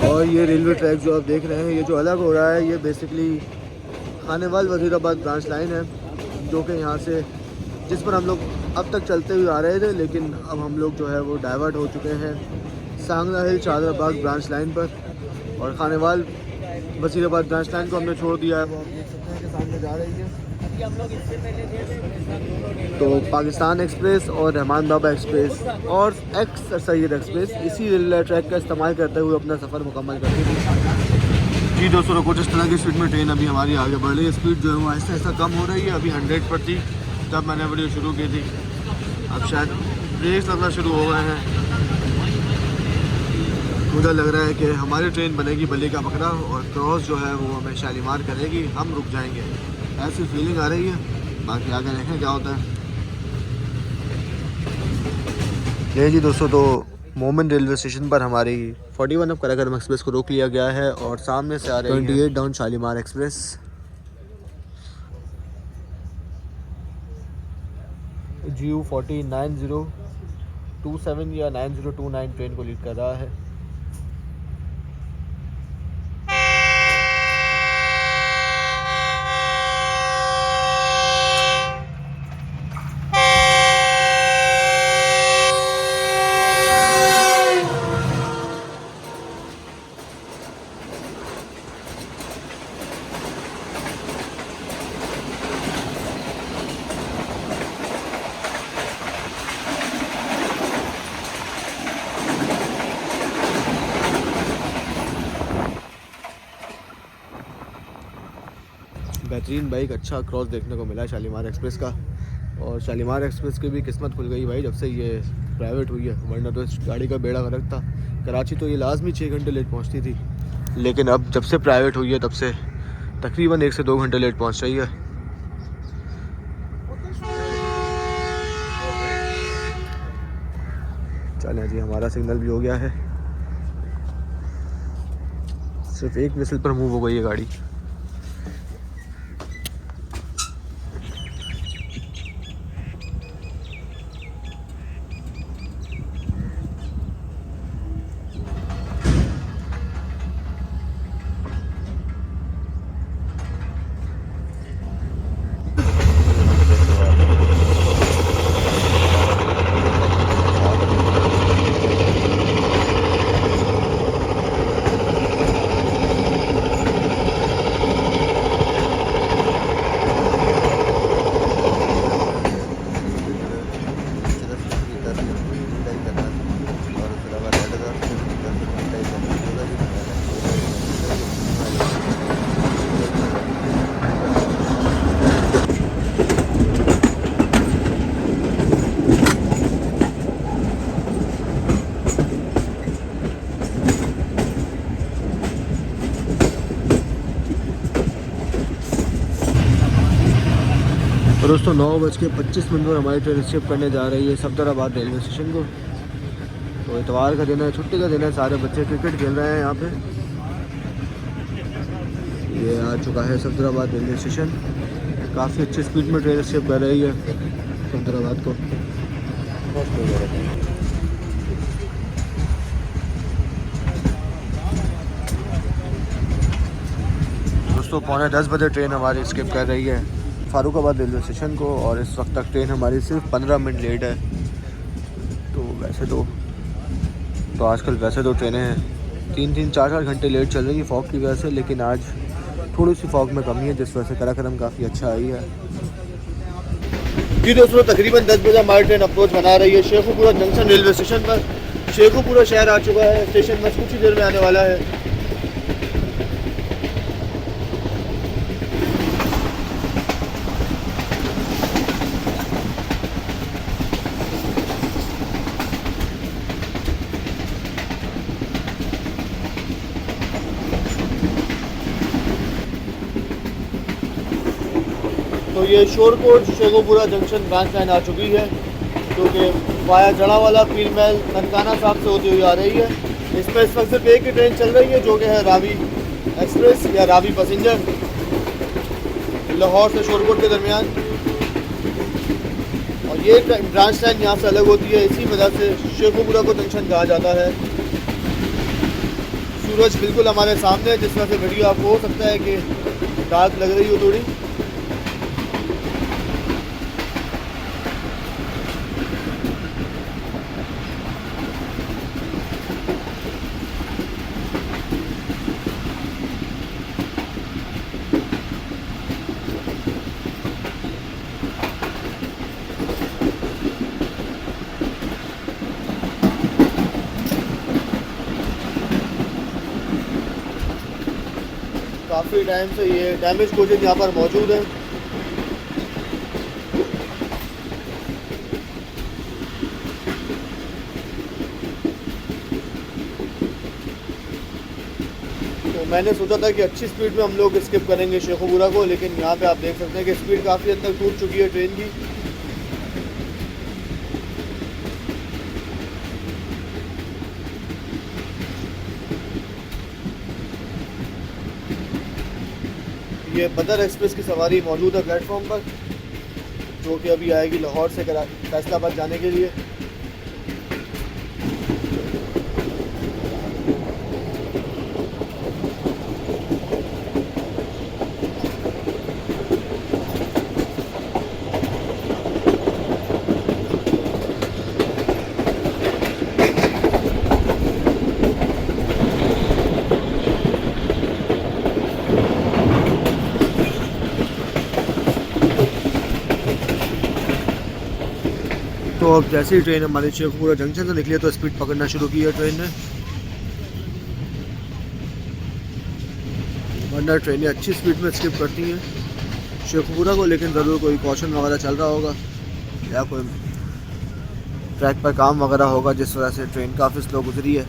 और ये रेलवे ट्रैक जो आप देख रहे हैं ये जो अलग हो रहा है ये basically Khanewal Wazirabad branch line है, जो कि यहाँ से जिस पर हम लोग अब तक चलते हुए आ रहे थे, लेकिन अब हम लोग जो है वो डाइवर्ट हो चुके हैं सांगला हिल चादराबाग ब्रांच लाइन पर। और खानेवाल वजीराबाद ब्रांच लाइन को हमने छोड़ दिया है, वो आप देख सकते हैं कि सामने जा रही है। तो पाकिस्तान एक्सप्रेस और रहमान बाबा एक्सप्रेस और एक्स सैयद एक्सप्रेस इसी रेलवे ट्रैक का इस्तेमाल करते हुए अपना सफ़र मुकम्मल करती थी। जी दोस्तों, कुछ इस तरह की स्पीड में ट्रेन अभी हमारी आगे बढ़ रही है। स्पीड जो है वो ऐसा ऐसा कम हो रही है। अभी 100 पर थी जब मैंने वीडियो शुरू की थी, अब शायद ब्रेक्स लगना शुरू हो गए हैं। मुझे लग रहा है कि हमारी ट्रेन बनेगी बल्ली का बकरा और क्रॉस जो है वो हमें शालीमार करेगी, हम रुक जाएंगे, ऐसी फीलिंग आ रही है। बाकी आगे देखें क्या होता है। ये जी दोस्तों, तो मोमिन रेलवे स्टेशन पर हमारी 41 ऑफ कराकरम एक्सप्रेस को रोक लिया गया है और सामने से आ रही है 28 डाउन शालीमार एक्सप्रेस। GU 409027 या 9029 ट्रेन को लीड कर रहा है। बेहतरीन बाइक, अच्छा क्रॉस देखने को मिला शालीमार एक्सप्रेस का। और शालीमार एक्सप्रेस की भी किस्मत खुल गई भाई जब से ये प्राइवेट हुई है, वरना तो इस गाड़ी का बेड़ा गर्क था। कराची तो ये लाजमी 6 घंटे लेट पहुंचती थी, लेकिन अब जब से प्राइवेट हुई है तब से तकरीबन 1 से 2 घंटे लेट पहुंच रही है। चलें जी, हमारा सिग्नल भी हो गया है। सिर्फ एक विसल पर मूव हो गई है गाड़ी। और दोस्तों 9:25 पर हमारी ट्रेन रिसीव करने जा रही है सफदराबाद रेलवे स्टेशन को। तो इतवार का दिन है, छुट्टी का दिन है, सारे बच्चे क्रिकेट खेल रहे हैं यहाँ पे। ये आ चुका है सफदराबाद रेलवे स्टेशन। काफ़ी अच्छी स्पीड में ट्रेन रिसीव कर रही है सफदराबाद को। दोस्तों 9:45 बजे ट्रेन हमारी स्किप कर रही है फारुखाबाद रेलवे स्टेशन को, और इस वक्त तक ट्रेन हमारी सिर्फ 15 मिनट लेट है। तो वैसे तो आजकल वैसे तो ट्रेनें 3-3, 4-4 घंटे लेट चल रही है फॉग की वजह से, लेकिन आज थोड़ी सी फॉग में कमी है जिस वजह से कराक्रम काफ़ी अच्छा आई है। जी दोस्तों, तकरीबन 10 बजे हमारी ट्रेन अप्रोच बना रही है शेखुपुरा जंक्शन रेलवे स्टेशन पर। शेखुपुरा शहर आ चुका है, स्टेशन बस कुछ ही देर में आने वाला है। तो ये Shorkot Sheikhupura junction branch line आ चुकी है, जो कि वाया जड़ावाला, पीर महल, ननकाना साहब से होती हुई आ रही है। इसमें इस वक्त सिर्फ एक ही ट्रेन चल रही है, जो कि है रावी एक्सप्रेस या रावी पैसेंजर, लाहौर से शोरकोट के दरमियान। और ये ब्रांच लाइन यहाँ से अलग होती है, इसी वजह से शेखुपुरा को जंक्शन कहा जाता है। सूरज बिल्कुल हमारे सामने है, जिस वजह से वीडियो आपको हो सकता है कि डार्क लग रही हो थोड़ी। काफ़ी टाइम से ये डैमेज कोचेज यहाँ पर मौजूद है। तो मैंने सोचा था कि अच्छी स्पीड में हम लोग स्किप करेंगे शेखुपुरा को, लेकिन यहाँ पे आप देख सकते हैं कि स्पीड काफ़ी हद तक टूट चुकी है ट्रेन की। ये बदर एक्सप्रेस की सवारी मौजूद है प्लेटफॉर्म पर, जो कि अभी आएगी लाहौर से फैसलाबाद जाने के लिए। तो अब जैसे ही ट्रेन हमारे शेखुपुरा जंक्शन से निकली तो स्पीड पकड़ना शुरू की है ट्रेन ने, वरना ट्रेनें अच्छी स्पीड में स्किप करती हैं शेखुपुरा को, लेकिन ज़रूर कोई कॉशन वगैरह चल रहा होगा या कोई ट्रैक पर काम वगैरह होगा, जिस वजह से ट्रेन काफ़ी स्लो गुजरी है।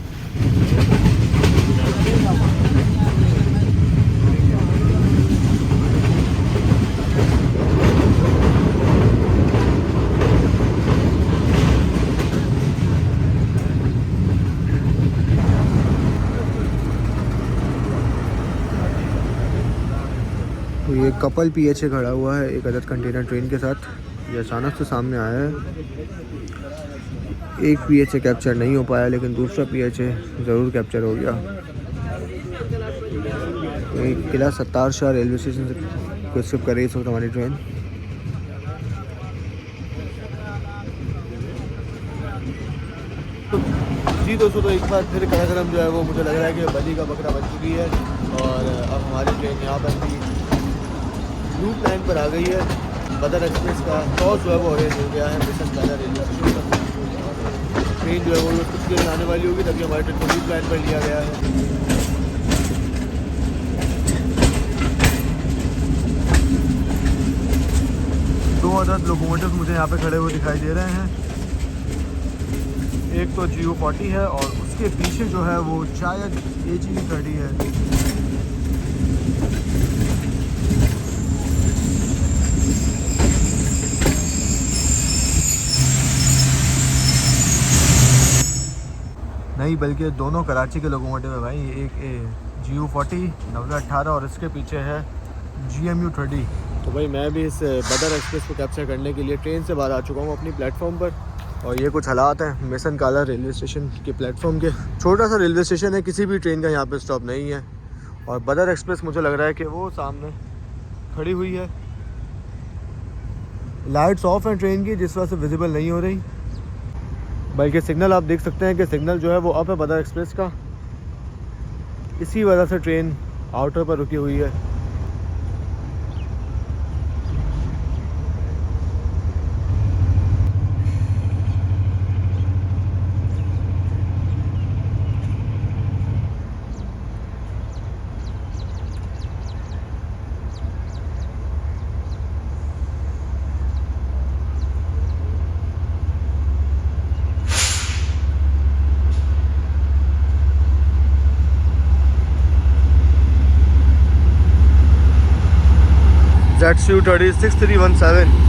तो ये कपल पीएचए खड़ा हुआ है एक अदद कंटेनर ट्रेन के साथ। ये अचानक से सामने आया है। एक पीएचए कैप्चर नहीं हो पाया लेकिन दूसरा पीएचए ज़रूर कैप्चर हो गया। एक किला सत्तार शाह रेलवे स्टेशन से को स्किप कर रही है इस वक्त हमारी ट्रेन। जी दोस्तों, तो एक बार फिर कराक्रम जो है वो मुझे लग रहा है कि बली का बकरा बन चुकी है और अब हमारी ट्रेन यहाँ पर भी लूप लाइन पर आ गई है। बदर एक्सप्रेस का क्रॉस जो है वो अरेंज हो गया है मिशन काला रेलवे स्टेशन पर। ट्रेन जो है वो कुछ देर में आने वाली होगी तभी हमारी ट्रेन को लूप लाइन पर लिया गया है। 2 अदद लोकोमोटिव मुझे यहाँ पे खड़े हुए दिखाई दे रहे हैं। एक तो GU40 है और उसके पीछे जो है वो शायद AGV30 है। नहीं बल्कि दोनों कराची के लोकोमोटिव है भाई। एक GU40 9018 और इसके पीछे है GMU30। तो भाई मैं भी इस बदर एक्सप्रेस को कैप्चर करने के लिए ट्रेन से बाहर आ चुका हूँ अपनी प्लेटफॉर्म पर। और ये कुछ हालात हैं मिशन काला रेलवे स्टेशन के प्लेटफॉर्म के। छोटा सा रेलवे स्टेशन है, किसी भी ट्रेन का यहाँ पे स्टॉप नहीं है। और बदर एक्सप्रेस मुझे लग रहा है कि वो सामने खड़ी हुई है। लाइट्स ऑफ हैं ट्रेन की जिस वजह से विजिबल नहीं हो रही, बल्कि सिग्नल आप देख सकते हैं कि सिग्नल जो है वो अप है बदर एक्सप्रेस का। इसी वजह से ट्रेन आउटर पर रुकी हुई है। ZCU30 6317।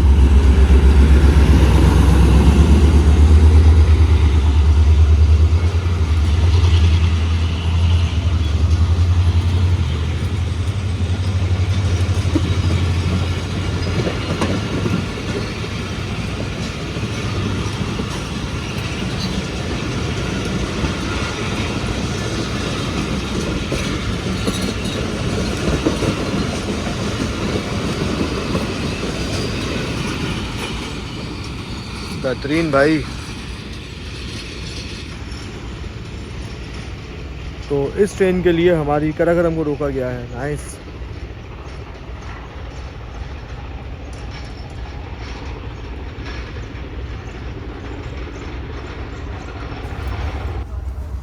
बेहतरीन भाई। तो इस ट्रेन के लिए हमारी कराक्रम को रोका गया है। नाइस।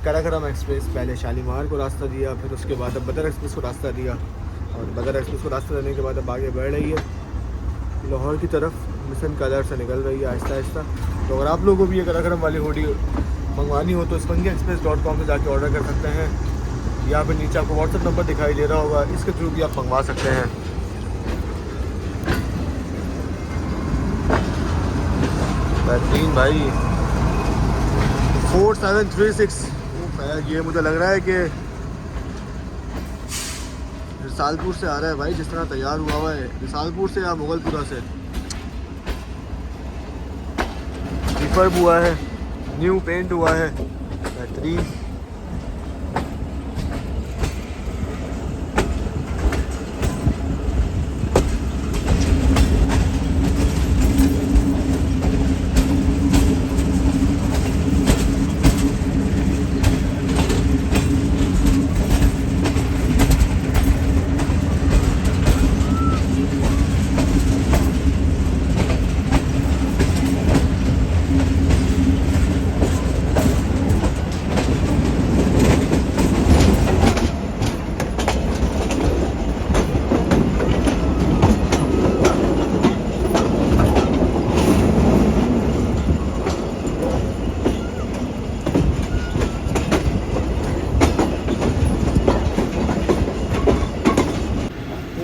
कराक्रम एक्सप्रेस पहले शालीमार को रास्ता दिया, फिर उसके बाद अब बदर एक्सप्रेस को रास्ता दिया और बदर एक्सप्रेस को रास्ता देने के बाद अब आगे बढ़ रही है लाहौर की तरफ। मिशन कलर से निकल रही है आहिस्ता आहिस्ता। तो अगर आप लोगों को भी ये कराक्रम वाली हुडी मंगवानी हो तो spongyexpress.com से जाके ऑर्डर कर सकते हैं, या फिर नीचे आपको व्हाट्सएप नंबर दिखाई दे रहा होगा, इसके थ्रू भी आप मंगवा सकते हैं। बेहतरीन भाई। 4736। ये मुझे लग रहा है कि रिसालपुर से आ रहा है भाई, जिस तरह तैयार हुआ है। रिसालपुर से या मुगलपुरा से रिफर्ब हुआ है, न्यू पेंट हुआ है। बेहतरीन।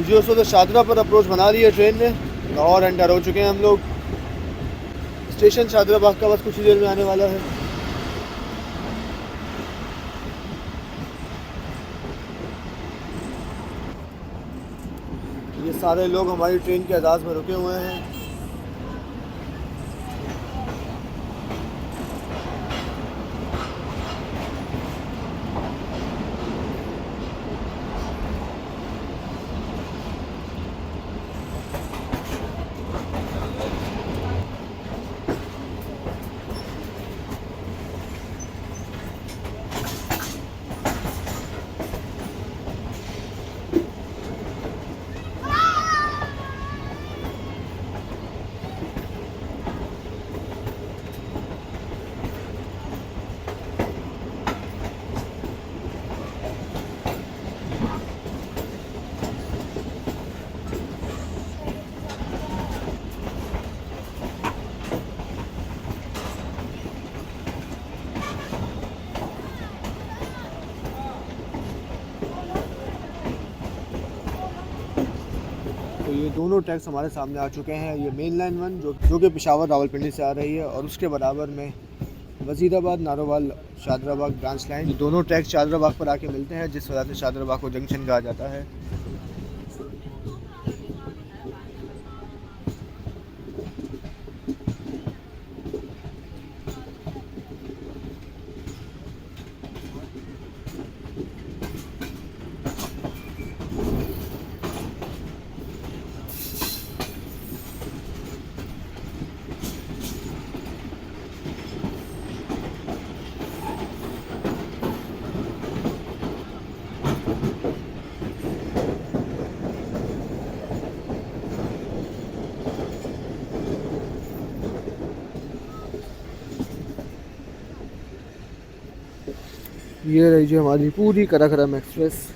दोस्तों तो शादरा पर अप्रोच बना ली है ट्रेन ने। लाहौर एंटर हो चुके हैं हम लोग। स्टेशन शादराबाग का बस कुछ ही देर में आने वाला है। ये सारे लोग हमारी ट्रेन के एजाज़ में रुके हुए हैं। तो ये दोनों ट्रैक्स हमारे सामने आ चुके हैं। ये मेन लाइन 1 जो कि पेशावर रावलपिंडी से आ रही है, और उसके बराबर में वजीराबाद नारोवाल शादराबाग ब्रांच लाइन। ये दोनों ट्रैक्स शादराबाग पर आके मिलते हैं, जिस वजह से शादराबाग को जंक्शन कहा जाता है। ये रही जी हमारी पूरी कराकरम एक्सप्रेस।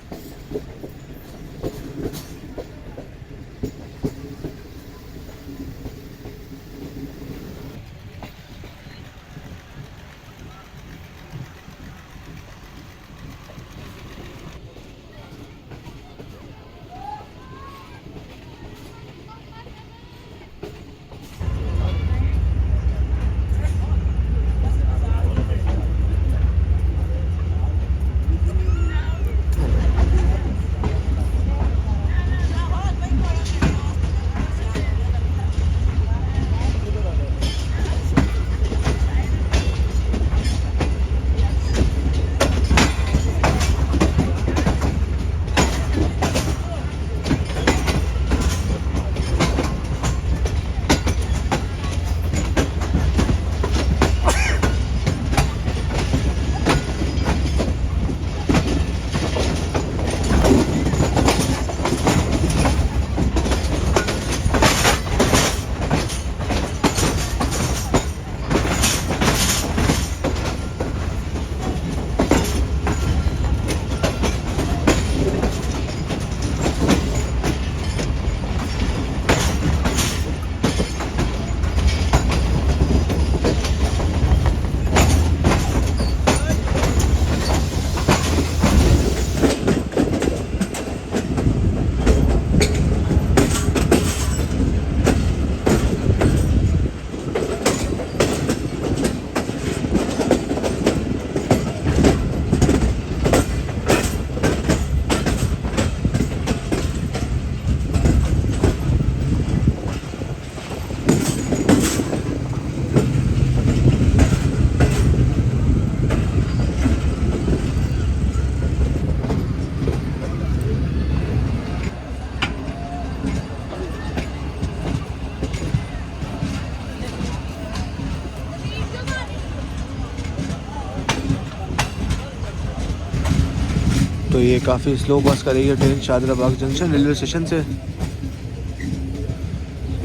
तो ये काफ़ी स्लो पास करेगी ट्रेन शादराबाग जंक्शन रेलवे स्टेशन से।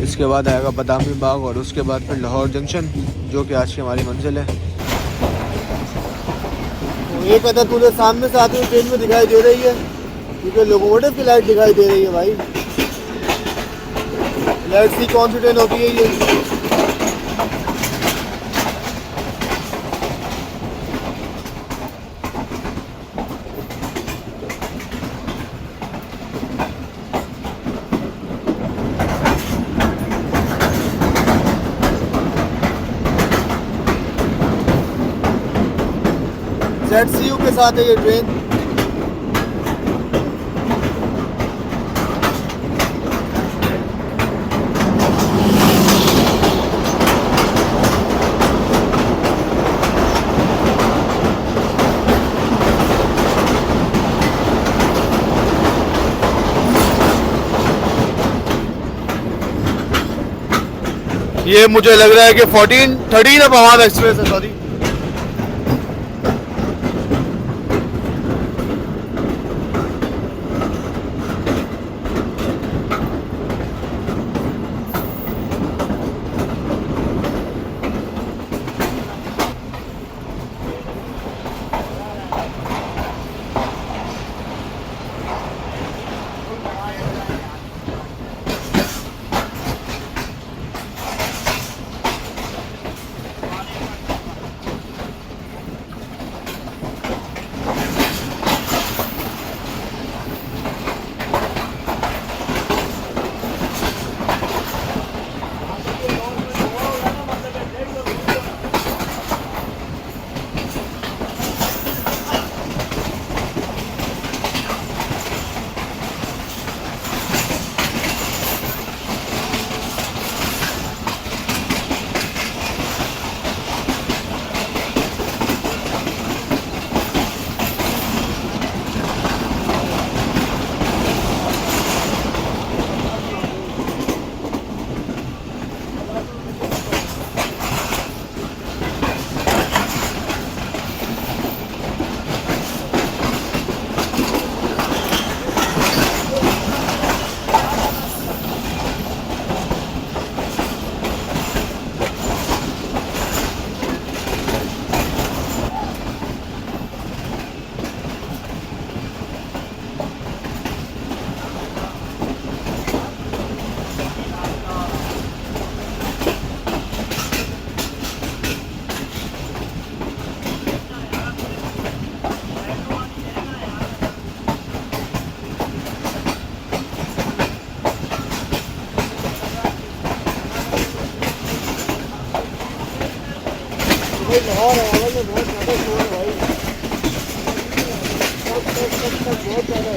इसके बाद आएगा बादामी बाग, और उसके बाद फिर लाहौर जंक्शन, जो कि आज की हमारी मंजिल है। तो एक अदर तुझे सामने से आती हुई ट्रेन में दिखाई दे रही है, क्योंकि लोकोमोटिव की लाइट दिखाई दे रही है भाई। लाइट सी कौन सी ट्रेन होती है ये? ZCU के साथ है ये ट्रेन। ये मुझे लग रहा है कि 13 अब अवाम एक्सप्रेस है, सॉरी। भाई लाहौर हवाला में बहुत ज़्यादा शोर है भाई, सब बहुत ज़्यादा है।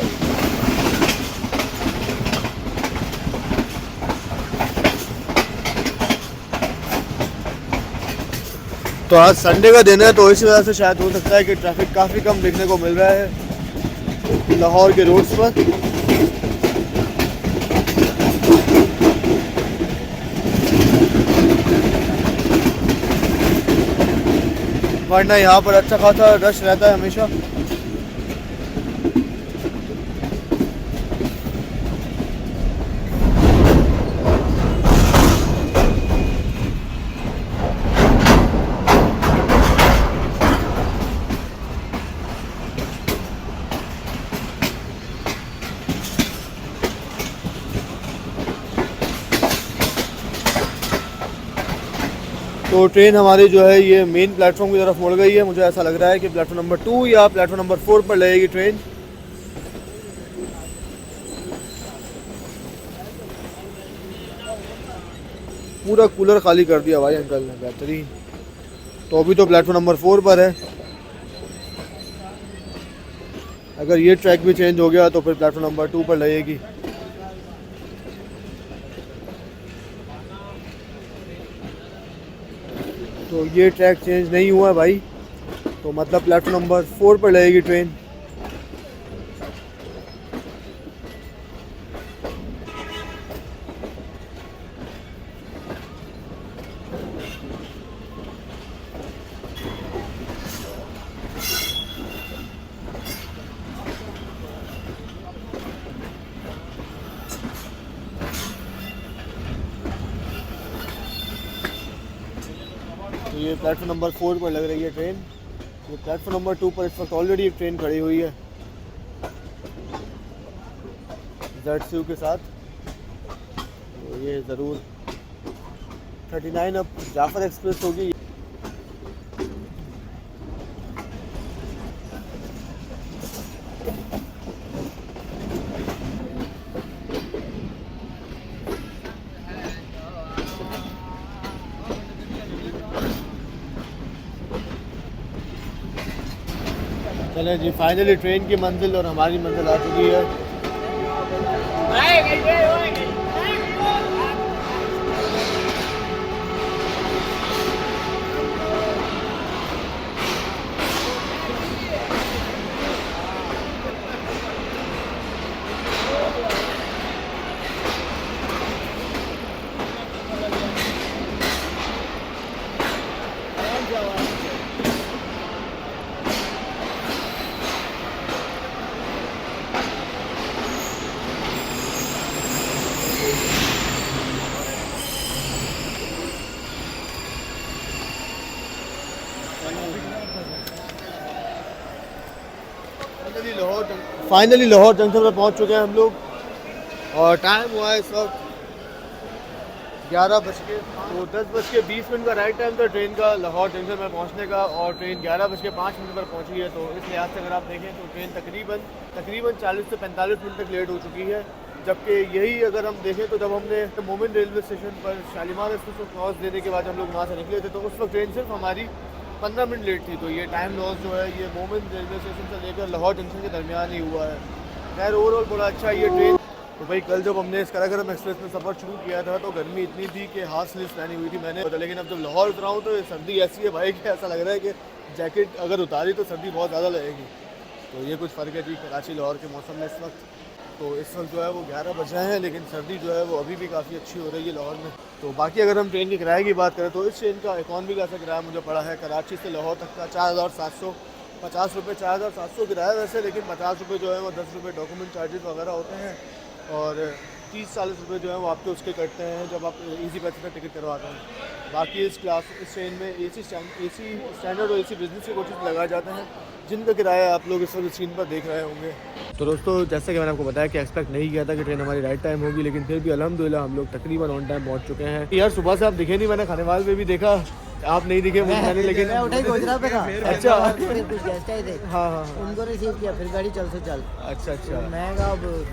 तो आज संडे का दिन है, तो इसी वजह से शायद हो सकता है कि ट्रैफिक काफ़ी कम देखने को मिल रहा है लाहौर के रोड्स पर। वरना यहाँ पर अच्छा खासा रश रहता है हमेशा। तो ट्रेन हमारी जो है ये मेन प्लेटफॉर्म की तरफ मुड़ गई है। मुझे ऐसा लग रहा है कि प्लेटफॉर्म नंबर 2 या प्लेटफॉर्म नंबर 4 पर लगेगी ट्रेन। पूरा कूलर खाली कर दिया भाई अंकल ने, बेहतरीन। तो अभी तो प्लेटफॉर्म नंबर 4 पर है। अगर ये ट्रैक भी चेंज हो गया तो फिर प्लेटफॉर्म नंबर 2 पर लगेगी। तो ये ट्रैक चेंज नहीं हुआ भाई, तो मतलब प्लेटफॉर्म नंबर 4 पर लगेगी ट्रेन। तो ये प्लेटफॉर्म नंबर 4 पर लग रही है ट्रेन। ये प्लेटफॉर्म नंबर 2 पर इस वक्त ऑलरेडी एक ट्रेन खड़ी हुई है ZCU के साथ। तो ये ज़रूर 39 अब जाफर एक्सप्रेस होगी। चले जी, फाइनली ट्रेन की मंजिल और हमारी मंजिल आ चुकी है। फाइनली लाहौर जंक्शन पर पहुंच चुके हैं हम लोग और टाइम हुआ है इस वक्त 10:20 का राइट टाइम था ट्रेन का लाहौर जंक्शन में पहुंचने का और ट्रेन 11:05 पर पहुंची है। तो इस लिहाज से अगर आप देखें तो ट्रेन तकरीबन 40 से 45 मिनट तक लेट हो चुकी है। जबकि यही अगर हम देखें तो जब हमने मोमिन रेलवे स्टेशन पर शालीमार एक्सप्रेस को क्रॉस देने के बाद हम लोग वहाँ से निकले थे तो उस वक्त ट्रेन सिर्फ हमारी 15 मिनट लेट थी। तो ये टाइम लॉस जो है ये मोमिन रेलवे स्टेशन से लेकर लाहौर जंक्शन के दरमियान ही हुआ है। खैर ओवरऑल बड़ा अच्छा ये ट्रेन। तो भाई कल जब हमने इस कराकरम एक्सप्रेस में सफ़र शुरू किया था तो गर्मी इतनी थी कि हाथ स्लीव्स पहनी हुई थी मैंने, लेकिन अब जब लाहौर उतरा हूँ तो सर्दी ऐसी है भाई कि ऐसा लग रहा है कि जैकेट अगर उतारी तो सर्दी बहुत ज़्यादा लगेगी। तो ये कुछ फ़र्क है जी कराची लाहौर के मौसम में इस वक्त। तो इस वक्त जो है वो 11 बजे हैं लेकिन सर्दी जो है वो अभी भी काफ़ी अच्छी हो रही है लाहौर में। तो बाकी अगर हम ट्रेन के किराए की बात करें तो इस ट्रेन का इकॉनमी का किराया मुझे पड़ा है कराची से लाहौर तक का 4,750 रुपये 4,700 किराया वैसे, लेकिन 50 रुपये जो है वो 10 रुपये डॉक्यूमेंट चार्जेस वगैरह होते हैं और 30-40 रुपये जो है वो आपके उसके कटते हैं जब आप इजी पैसे का टिकट करवाते हैं। बाकी इस ट्रेन में एसी स्टैंडर्ड और एसी बिजनेस के कोचेस लगाए जाते हैं जिनका किराया आप लोग इस वक्त स्क्रीन पर देख रहे होंगे। तो दोस्तों जैसे कि मैंने आपको बताया कि एक्सपेक्ट नहीं किया था कि ट्रेन हमारी राइट टाइम होगी, लेकिन फिर भी अल्हम्दुलिल्लाह हम लोग तकरीबन ऑन टाइम पहुंच चुके हैं। यार सुबह से आप दिखे नहीं, मैंने खानेवाल में भी देखा, आप नहीं दिखे मैंने, लेकिन मैं उठा ही गुजरा पे था। अच्छा फिर कुछ गेस्ट आए थे, हाँ हाँ उनको रिसीव किया, फिर गाड़ी चल से चल। अच्छा तो मैं कहा अब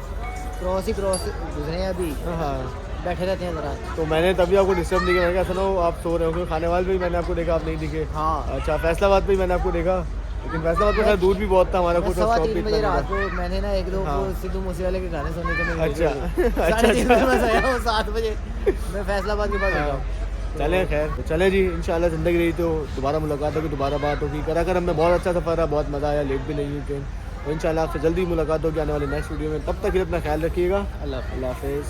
क्रॉस गुजरे हैं अभी, हाँ बैठे रहते हैं जरा। तो मैंने तभी आपको डिस्टर्ब नहीं किया, मैंने कहा सुनो आप सो रहे हो, क्योंकि खानेवाल में भी मैंने आपको देखा आप नहीं दिखे। हाँ अच्छा फैसलाबाद पे भी मैंने आपको देखा, लेकिन फैसलाबाद में दूर भी बहुत था हमारा, कुछ 3:15 बजे रात को मैंने ना एक दो सिद्धू मूसेवाले के गाने सुनने के लिए अच्छा अच्छा 7 बजे मैं फैसलाबाद के पास गया। चलें खैर तो चलें जी, इंशाल्लाह ज़िंदगी रही तो दोबारा मुलाकात होगी, दोबारा बात होगी। कराकरम में बहुत अच्छा सफ़र है, बहुत मज़ा आया, लेट भी नहीं हुई ट्रेन। तो इंशाल्लाह आपसे जल्दी मुलाकात होगी आने वाले नेक्स्ट वीडियो में। तब तक अपना ख्याल रखिएगा। अल्लाह हाफ़िज़।